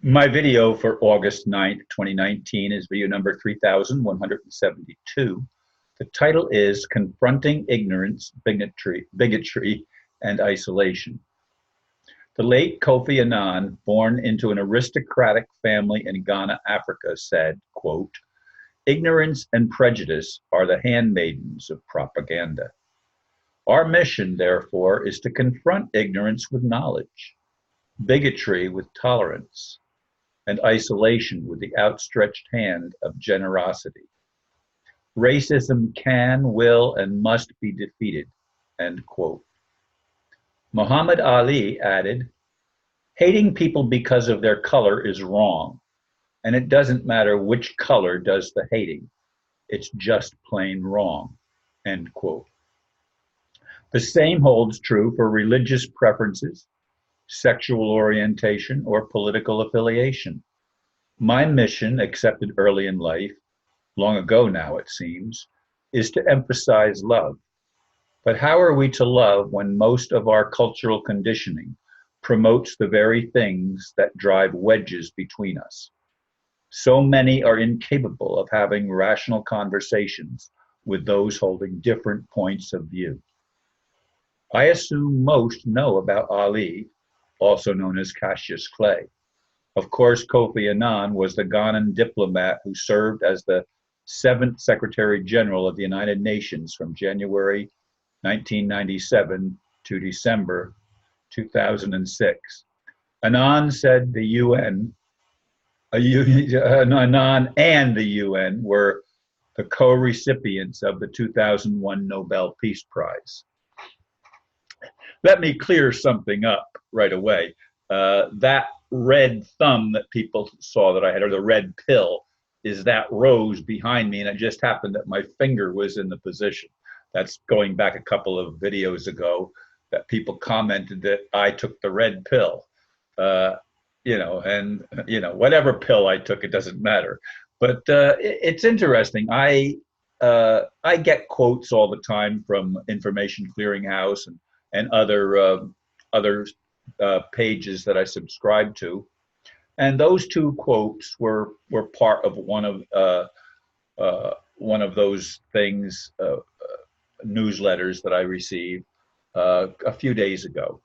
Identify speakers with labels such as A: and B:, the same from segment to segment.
A: My video for August 9th, 2019 is video number 3172. The title is Confronting Ignorance, Bigotry, and Isolation. The late Kofi Annan, born into an aristocratic family in Ghana, Africa, said, quote, "Ignorance and prejudice are the handmaidens of propaganda. Our mission, therefore, is to confront ignorance with knowledge, bigotry with tolerance, and isolation with the outstretched hand of generosity. Racism can, will, and must be defeated," end quote. Muhammad Ali added, "Hating people because of their color is wrong, and it doesn't matter which color does the hating. It's just plain wrong," end quote. The same holds true for religious preferences, sexual orientation, or political affiliation. My mission, accepted early in life, long ago now it seems, is to emphasize love. But how are we to love when most of our cultural conditioning promotes the very things that drive wedges between us? So many are incapable of having rational conversations with those holding different points of view. I assume most know about Ali, also known as Cassius Clay. Of course, Kofi Annan was the Ghanaian diplomat who served as the 7th Secretary General of the United Nations from January 1997 to December 2006. Annan said the UN, Annan and the UN were the co-recipients of the 2001 Nobel Peace Prize. Let me clear something up right away. That red thumb that people saw that I had, or the red pill, is that rose behind me, and it just happened that my finger was in the position. That's going back a couple of videos ago that people commented that I took the red pill. Whatever pill I took, it doesn't matter. But it's interesting. I get quotes all the time from Information Clearinghouse and other pages that I subscribe to, and those two quotes were part of one of those things, newsletters that I received a few days ago,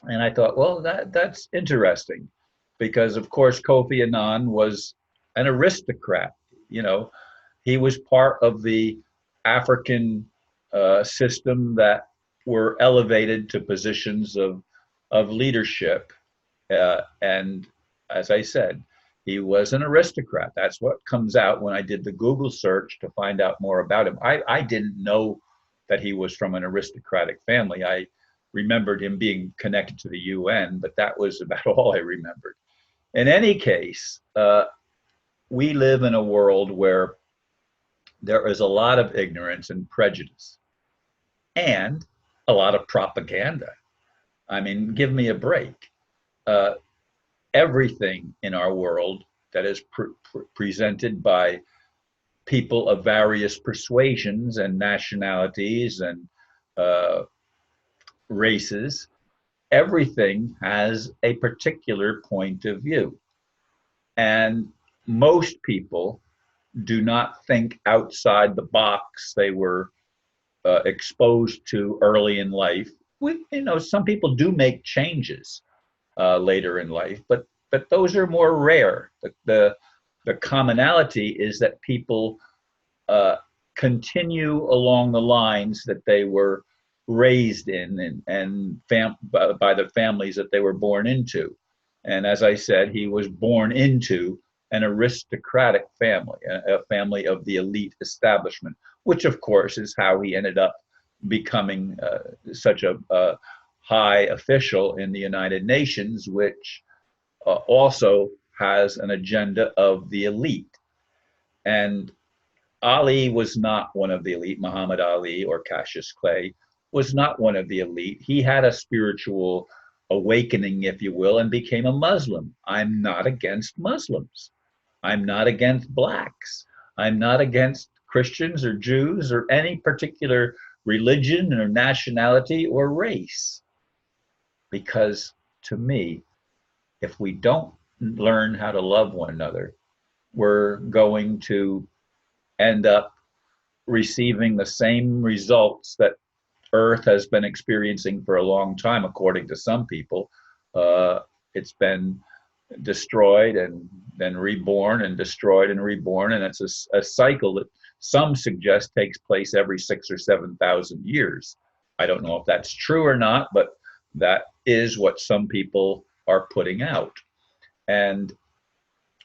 A: and I thought, well, that's interesting, because of course Kofi Annan was an aristocrat. He was part of the African system that were elevated to positions of leadership, and as I said, he was an aristocrat. That's what comes out when I did the Google search to find out more about him. I didn't know that he was from an aristocratic family. I remembered him being connected to the UN, but that was about all I remembered. In any case, we live in a world where there is a lot of ignorance and prejudice and a lot of propaganda. I mean, give me a break. Everything in our world that is presented by people of various persuasions and nationalities and races, everything has a particular point of view. And most people do not think outside the box they were exposed to early in life. Some people do make changes later in life, but those are more rare. The commonality is that people continue along the lines that they were raised in by the families that they were born into. And as I said, he was born into an aristocratic family, a family of the elite establishment, which of course is how he ended up becoming such a high official in the United Nations, which also has an agenda of the elite. And Ali was not one of the elite. Muhammad Ali, or Cassius Clay, was not one of the elite. He had a spiritual awakening, if you will, and became a Muslim. I'm not against Muslims. I'm not against blacks. I'm not against Christians or Jews or any particular religion or nationality or race. Because to me, if we don't learn how to love one another, we're going to end up receiving the same results that Earth has been experiencing for a long time, according to some people. It's been destroyed and then reborn and destroyed and reborn, and it's a cycle that some suggest takes place every 6,000 or 7,000 years. I don't know if that's true or not, but that is what some people are putting out. And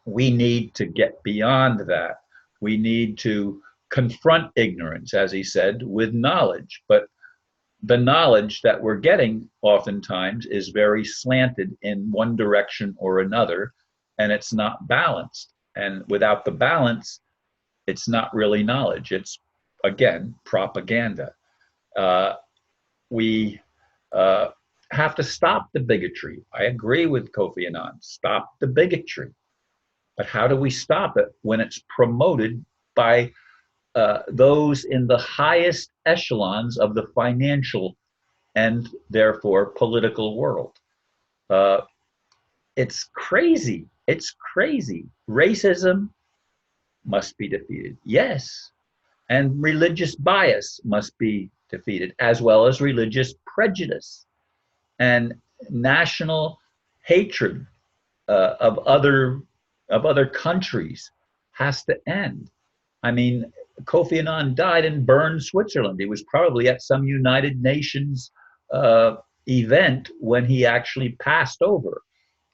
A: we need to get beyond that. We need to confront ignorance, as he said, with knowledge. But the knowledge that we're getting oftentimes is very slanted in one direction or another, and it's not balanced. And without the balance, it's not really knowledge. It's, again, propaganda. We have to stop the bigotry. I agree with Kofi Annan. Stop the bigotry. But how do we stop it when it's promoted by those in the highest echelons of the financial and therefore political world? It's crazy. It's crazy. Racism must be defeated. Yes. And religious bias must be defeated, as well as religious prejudice and national hatred of other countries has to end. I mean, Kofi Annan died in Bern, Switzerland. He was probably at some United Nations event when he actually passed over.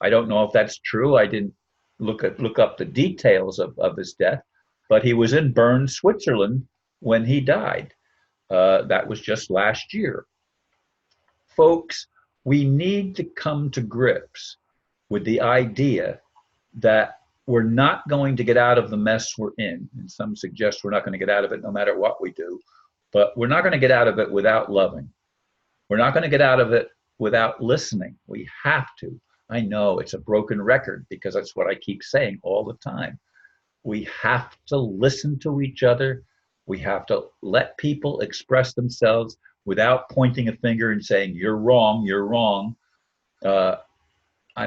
A: I don't know if that's true. I didn't look up the details of his death, but he was in Bern, Switzerland when he died. That was just last year. Folks, we need to come to grips with the idea that we're not going to get out of the mess we're in. And some suggest we're not going to get out of it no matter what we do. But we're not going to get out of it without loving. We're not going to get out of it without listening. We have to. I know it's a broken record because that's what I keep saying all the time. We have to listen to each other. We have to let people express themselves without pointing a finger and saying, you're wrong, you're wrong. I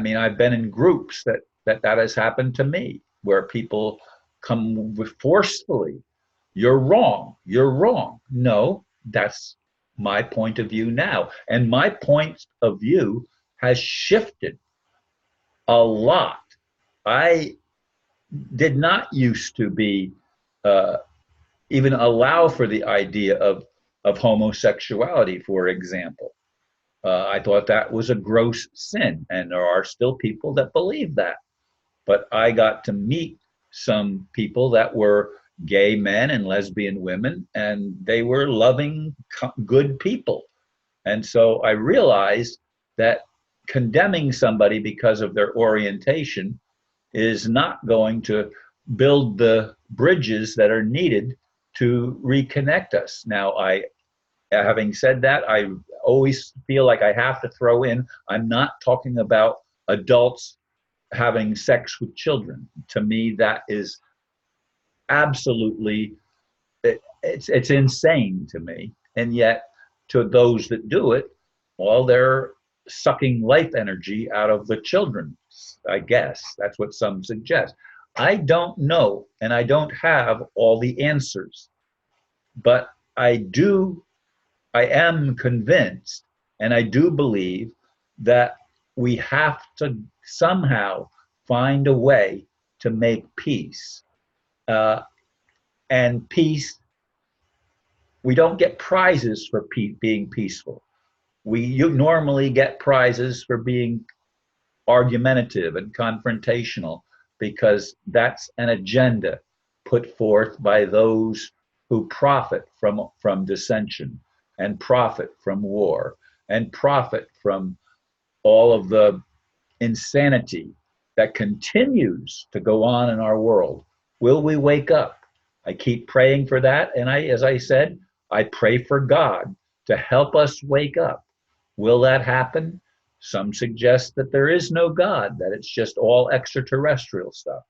A: mean, I've been in groups that has happened to me, where people come forcefully, you're wrong, you're wrong. No, that's my point of view now. And my point of view has shifted a lot. I did not used to be even allow for the idea of homosexuality, for example. I thought that was a gross sin, and there are still people that believe that. But I got to meet some people that were gay men and lesbian women, and they were loving, good people. And so I realized that condemning somebody because of their orientation is not going to build the bridges that are needed to reconnect us. Now, having said that, I always feel like I have to throw in, I'm not talking about adults having sex with children. To me, that is absolutely, it's insane to me. And yet, to those that do it, well, they're sucking life energy out of the children, I guess. That's what some suggest. I don't know, and I don't have all the answers, but I am convinced, and I do believe that we have to somehow find a way to make peace. And peace, we don't get prizes for being peaceful. You normally get prizes for being argumentative and confrontational, because that's an agenda put forth by those who profit from dissension and profit from war and profit from all of the insanity that continues to go on in our world. Will we wake up? I keep praying for that, and as I said, I pray for God to help us wake up. Will that happen? Some suggest that there is no God, that it's just all extraterrestrial stuff.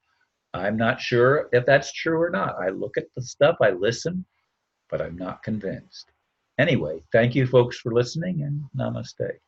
A: I'm not sure if that's true or not. I look at the stuff, I listen, but I'm not convinced. Anyway, thank you folks for listening, and namaste.